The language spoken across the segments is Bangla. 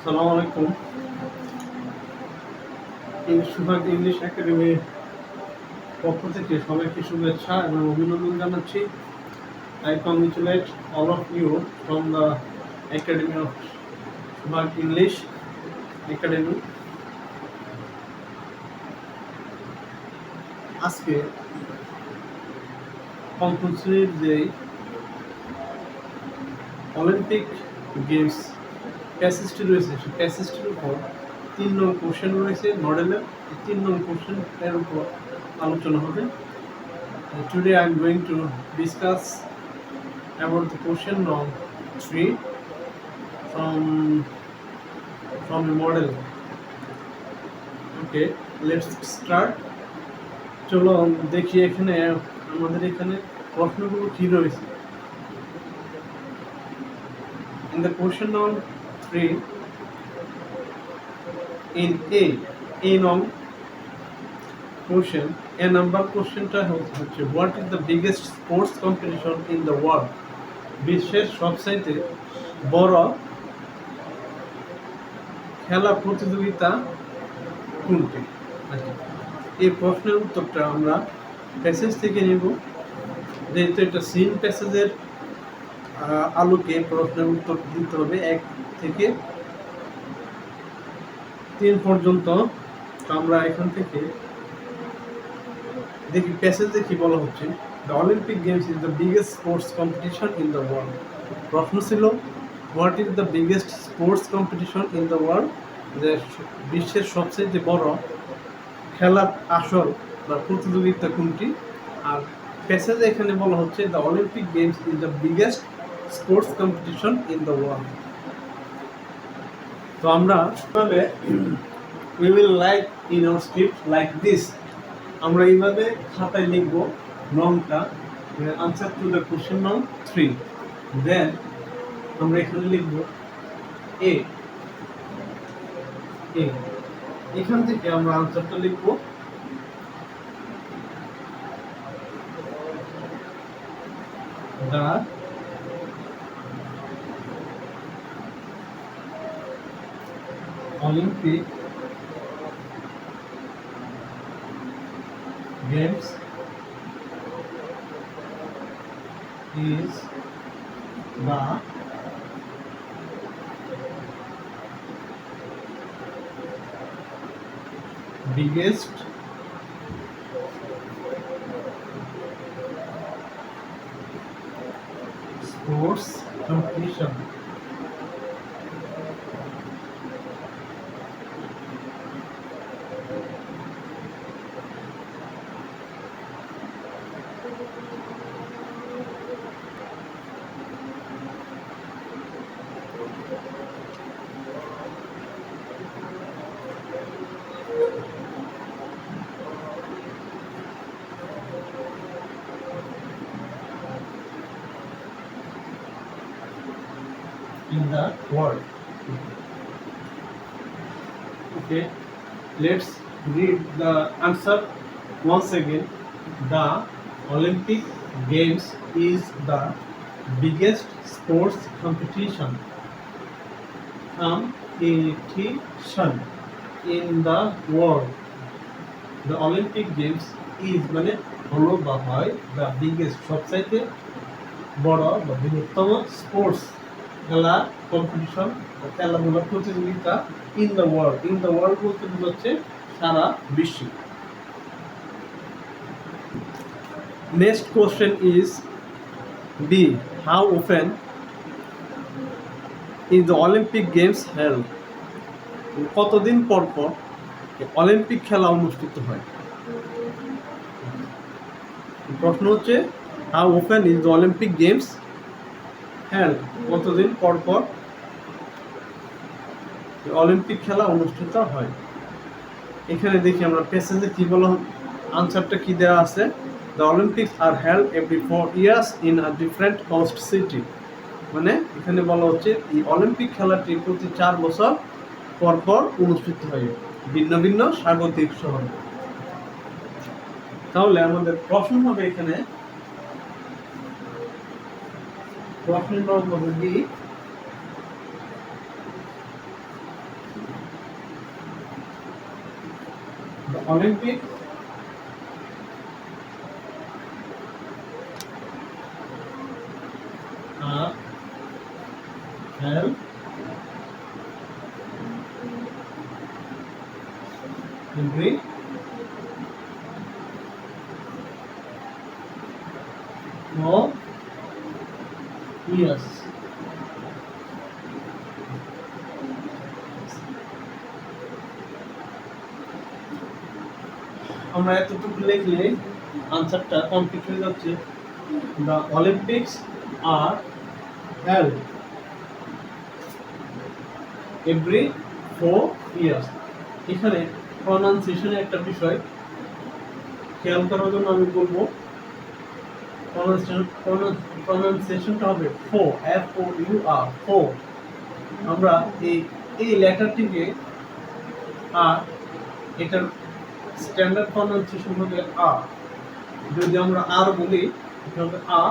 সালাম আলাইকুম। সুভাগ ইংলিশ একাডেমির পক্ষ থেকে সবাইকে শুভেচ্ছা এবং অভিনন্দন জানাচ্ছি। I congratulate all of you from the Academy of Suhag English Academy. আজকে পঞ্চম শ্রেণীর যে অলিম্পিক গেমস প্যাসেজটি রয়েছে সেই প্যাসেজটির উপর 3 নং কোশ্চেন রয়েছে মডেলের। 3 নং কোশ্চেন এর উপর আলোচনা হবে। Today I am going to discuss about the question number 3 from a model. Okay, let's start. চলো দেখি এখানে আমাদের এখানে প্রশ্নগুলো কি রয়েছে। In the question number 3, in A নং question, a number questionটা হচ্ছে what is the biggest sports competition in the world? বিশ্বের সবচাইতে বড় খেলা প্রতিযোগিতা কোনটি? এই প্রশ্নের উত্তরটা আমরা প্যাসেজ থেকে নিব, যেহেতু এটা সিন প্যাসেজের আলোকে প্রশ্নের উত্তর দিতে হবে 1 থেকে 3 পর্যন্ত। আমরা এখান থেকে দেখি প্যাসেজে কি বলা হচ্ছে। The Olympic games is the biggest sports competition in the world. প্রশ্ন ছিল what is the biggest sports competition in the world, যে বিশ্বের সবচেয়ে বড় খেলার আসর বা প্রতিযোগিতা কোনটি। আর প্যাসেজে এখানে বলা হচ্ছে the Olympic games is the biggest sports competition in the world. তো আমরা we will write in our script like this. আমরা এইভাবে খাতায় লিখব নংটা, আনসার টু দ্য কোশ্চেন নং 3। দেন আমরা এখানে লিখব এ। এখান থেকে আমরা আনসারটা লিখব the Olympic Games is the biggest sports competition in the world. Okay, let's read the answer once again. The Olympic Games is the biggest sports competition in the world. The Olympic Games is মানে হলো বা হয় the biggest সবচাইতে বড় বা বৃহত্তম স্পোর্টস খেলা কম্পিটিশন, খেলাধুলা প্রতিযোগিতা ইন দ্য ওয়ার্ল্ড বলতে বোঝাচ্ছে সারা বিশ্বে। Next question is B, how often is the Olympic games held? কতদিন পর পর অলিম্পিক খেলা অনুষ্ঠিত হয়? প্রশ্ন হচ্ছে how often is the Olympic games held, কতদিন পর পর অলিম্পিক খেলা অনুষ্ঠিত হয়। এখানে দেখি আমরা প্যাসেজে কি বলা, আনসারটা কি দেওয়া আছে। The Olympics are held every 4 years in a different host city. মানে এখানে বলা হচ্ছে এই অলিম্পিক খেলাটি প্রতি 4 বছর পর পর অনুষ্ঠিত হয় ভিন্ন ভিন্ন স্বাগতিক শহরে। তাহলে আমাদের প্রশ্ন হবে এখানে প্রশ্ন নম্বর B, Olympics are held every four years. আমরা এতটুকু লিখলে আনসারটা কমপ্লিট হয়ে যাচ্ছে। The Olympics are held every 4 years। এখানে প্রনাউন্সিয়েশনে একটা বিষয় খেয়াল করার জন্য আমি বলবো, প্রনাউন্সিয়েশনটা হবে ফো, FOUR, ফো। আমরা এই লেটারটিকে আর এটার স্ট্যান্ডার্ড প্রনাউন্সিয়েশন হবে আ। যদি আমরা আর বলি এটা হবে আ,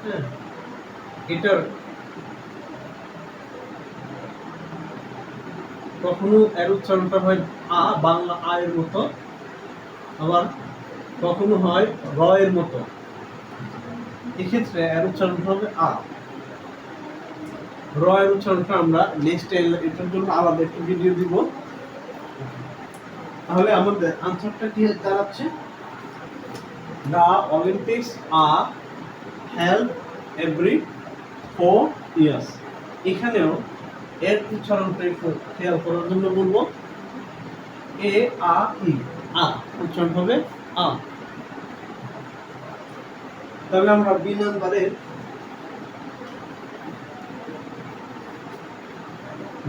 হ্যাঁ। এটার কখনো এর উচ্চারণটা হয় আ, বাংলা আ এর মতো, আবার কখনো হয় র এর মতো। এক্ষেত্রে এর উচ্চারণটা হবে আ। র এর উচ্চারণটা আমরা নেক্সট এটার জন্য আলাদা একটা ভিডিও দিব। তাহলে আমাদের আনসারটা কি দাঁড়াচ্ছে? The Olympics are held every 4 years। এখানেও এর উচ্চারণটা একটু খেয়াল করার জন্য বলবো, ARE, আ উচ্চারণ হবে আ। তাহলে আমরা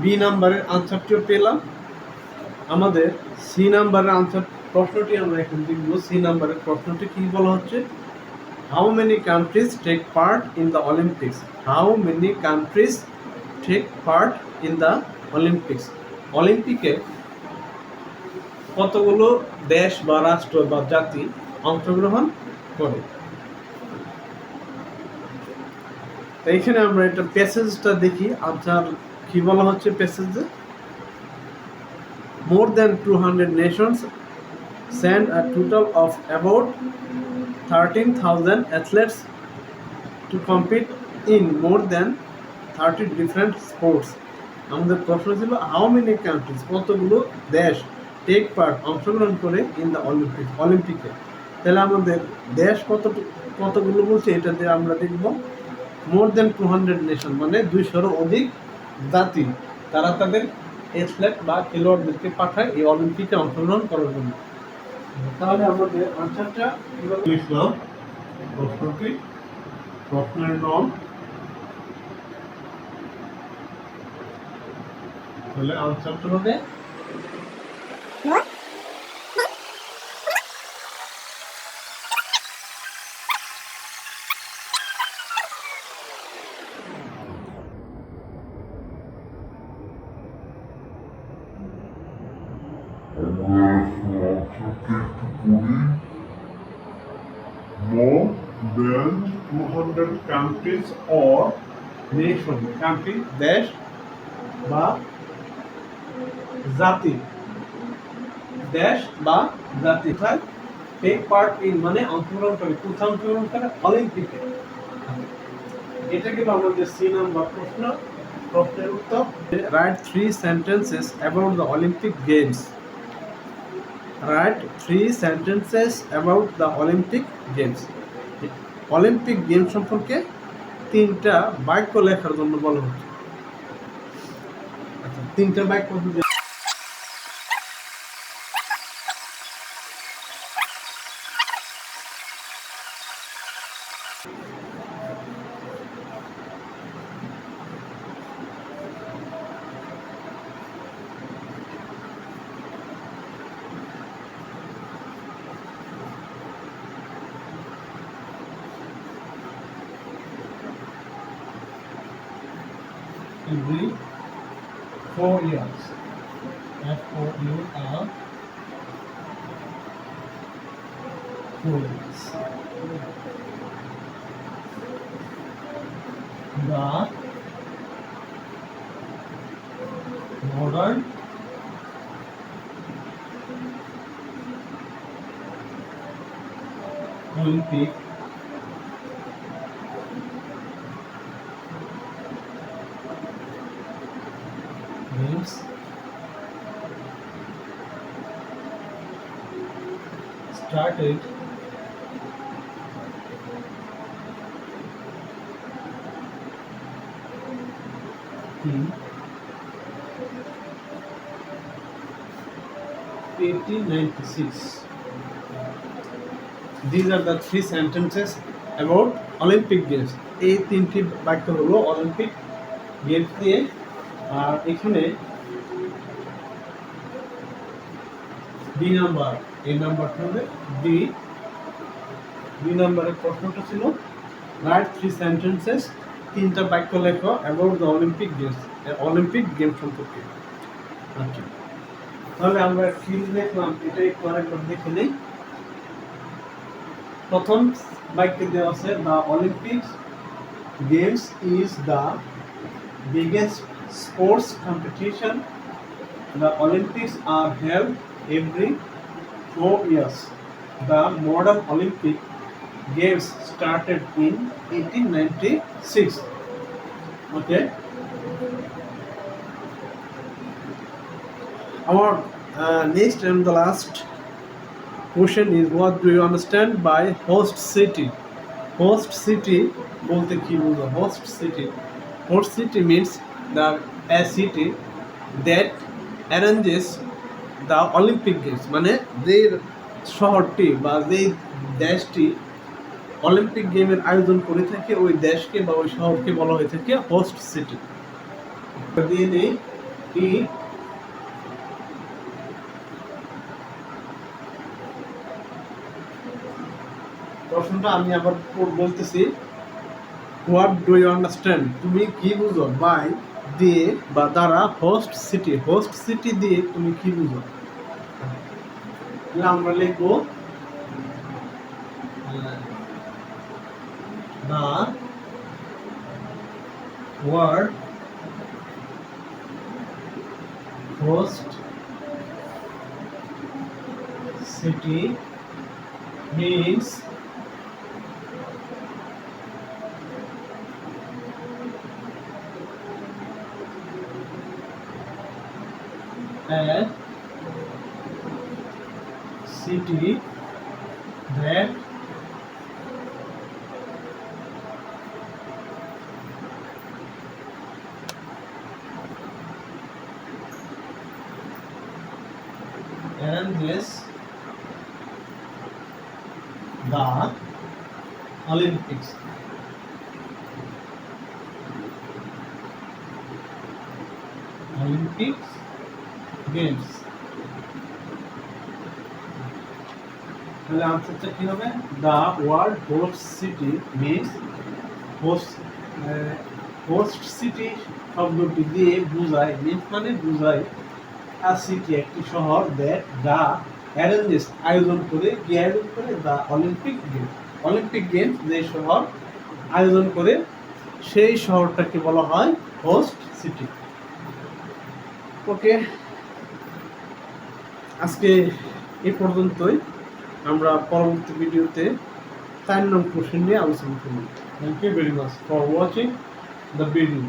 বি নাম্বারের আনসারটিও পেলাম। আমাদের সি নাম্বারের আনসার প্রশ্নটি আমরা এখন দেখব। সি নাম্বারের প্রশ্নটি কি বলা হচ্ছে? How many countries take part in the Olympics? How many countries take part in the Olympics? অলিম্পিকে কতগুলো দেশ বা রাষ্ট্র বা জাতি অংশগ্রহণ করে? এইখানে আমরা একটা প্যাসেজটা দেখি। আনসার কি বলা হচ্ছে প্যাসেজে? More than 200 nations send a total of about 13,000 athletes to compete in more than 30 different sports. আমাদের প্রশ্ন ছিল হাউ মেনি কান্ট্রিজ, কতগুলো দেশ টেক পার্ট অংশগ্রহণ করে ইন দ্য অলিম্পিকে। তাহলে আমাদের দেশ কতগুলো বলছে, এটাতে আমরা দেখব মোর দেন 200 নেশন, মানে 200-এরও অধিক জাতি তারা তাদের অ্যাথলেট বা খেলোয়াড়দেরকে পাঠায় এই অলিম্পিকে অংশগ্রহণ করার জন্য। তাহলে আমাদের আনসারটা কিভাবে লিখলাম? প্রশ্নটি, প্রশ্নের নাম, তাহলে আনসারটা হবে more than 200 countries or nation, country দেশ বা জাতি, দেশ বা জাতি টেক পার্ট ইন মানে অংশগ্রহণ করে, কোথায় অংশগ্রহণ করে? অলিম্পিকে। এটা কিন্তু আমাদের সি নাম্বার প্রশ্ন। প্রশ্নের উত্তর, right 3 sentences about the Olympic Games। Write 3 sentences about the Olympic Games। Olympic game সম্পর্কে 3টা বাক্য লেখার জন্য বলা হচ্ছে। আচ্ছা, 3টা বাক্য দিতে every 4 years, FOUR, 4 years। The modern Olympic Games started in 1896. These are the three sentences about Olympic Games. এই তিনটি বাক্য হলো অলিম্পিক গেমস নিয়ে। আর এখানে বি নাম্বার, এই নাম্বারটা হবে বি নাম্বারের প্রশ্নটা ছিল রাইট থ্রি সেন্টেন্সেস, তিনটা বাক্য লেখো অ্যাবাউট দ্য অলিম্পিক গেম সম্পর্কে। আচ্ছা, তাহলে আমরা কি দেখলাম এটা একটু আরেকবার দেখে নেই। প্রথম বাক্যে দেওয়া আছে the Olympic games is the biggest sports competition. The Olympics are held every 4 years. The modern Olympic Games started in 1896. Okay. Our next and the last question is, what do you understand by host city? Host city bolte ki bujho? Host city means a city that arranges the Olympic Games, মানে যে শহরটি বা যে দেশটি অলিম্পিক গেমের আয়োজন করে থাকে ওই দেশকে বা ওই শহরকে বলা হয়ে থাকে হোস্ট সিটি। প্রশ্নটা আমি আবার বলতেছি, হোয়াট ডু ইউ আন্ডারস্ট্যান্ড, তুমি কি বুঝো বাই দিয়ে বা দ্বারা হোস্ট সিটি দিয়ে তুমি কি বুঝো? আমরা লিখবো the word host city means a city that arranges the Olympics. Games. তাহলে আনসারটা কি হবে? The word host city means host city শব্দটি দিয়ে বোঝায়, means মানে বোঝায় a city একটি শহর that the arranges আয়োজন করে, কি আয়োজন করে? The Olympic Games যে শহর আয়োজন করে সেই শহরটাকে বলা হয় হোস্ট সিটি। ওকে, আজকে এই পর্যন্তই। আমরা পরবর্তী ভিডিওতে 4 নং কোশ্চেন নিয়ে আলোচনা করব। Thank you very much for watching the video.